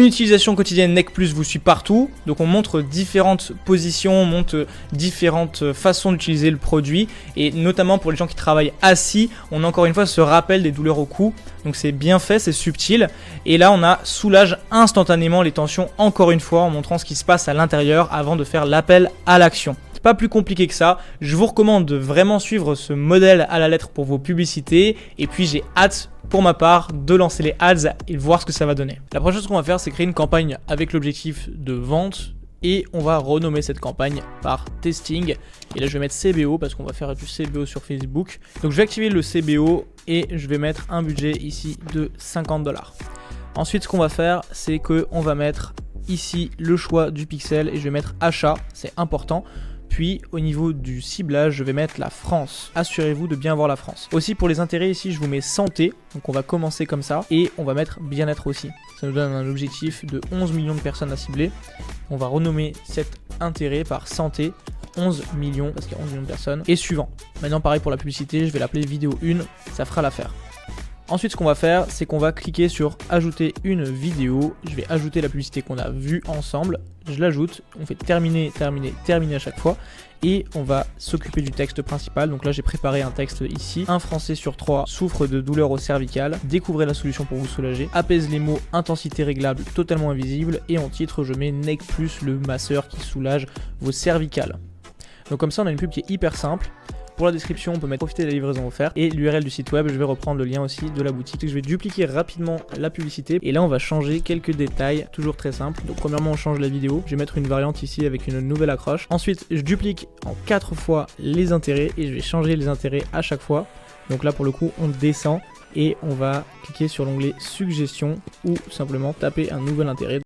Une utilisation quotidienne Nec Plus vous suit partout, donc on montre différentes positions, on montre différentes façons d'utiliser le produit, et notamment pour les gens qui travaillent assis, on a encore une fois ce rappel des douleurs au cou, donc c'est bien fait, c'est subtil, et là on a soulage instantanément les tensions encore une fois en montrant ce qui se passe à l'intérieur avant de faire l'appel à l'action. Pas plus compliqué que ça, je vous recommande de vraiment suivre ce modèle à la lettre pour vos publicités, et puis j'ai hâte pour ma part de lancer les ads et de voir ce que ça va donner. La prochaine chose qu'on va faire, c'est créer une campagne avec l'objectif de vente, et on va renommer cette campagne par testing, et là je vais mettre CBO parce qu'on va faire du CBO sur Facebook. Donc je vais activer le CBO et je vais mettre un budget ici de 50 $. Ensuite ce qu'on va faire, c'est qu'on va mettre ici le choix du pixel et je vais mettre achat, c'est important. Puis au niveau du ciblage, je vais mettre la France. Assurez-vous de bien voir la France. Aussi pour les intérêts ici, je vous mets santé. Donc on va commencer comme ça. Et on va mettre bien-être aussi. Ça nous donne un objectif de 11 millions de personnes à cibler. On va renommer cet intérêt par santé. 11 millions, parce qu'il y a 11 millions de personnes. Et suivant. Maintenant pareil pour la publicité, je vais l'appeler vidéo 1. Ça fera l'affaire. Ensuite, ce qu'on va faire, c'est qu'on va cliquer sur ajouter une vidéo. Je vais ajouter la publicité qu'on a vue ensemble. Je l'ajoute. On fait terminer, terminer, terminer à chaque fois. Et on va s'occuper du texte principal. Donc là, j'ai préparé un texte ici. Un Français sur 3 souffre de douleurs au cervical. Découvrez la solution pour vous soulager. Apaise les mots, intensité réglable, totalement invisible. Et en titre, je mets Nec Plus, le masseur qui soulage vos cervicales. Donc comme ça, on a une pub qui est hyper simple. Pour la description, on peut mettre profiter de la livraison offerte et l'URL du site web. Je vais reprendre le lien aussi de la boutique. Je vais dupliquer rapidement la publicité et là on va changer quelques détails, toujours très simple. Donc premièrement on change la vidéo, je vais mettre une variante ici avec une nouvelle accroche. Ensuite je duplique en 4 fois les intérêts et je vais changer les intérêts à chaque fois. Donc là pour le coup on descend et on va cliquer sur l'onglet suggestion ou simplement taper un nouvel intérêt.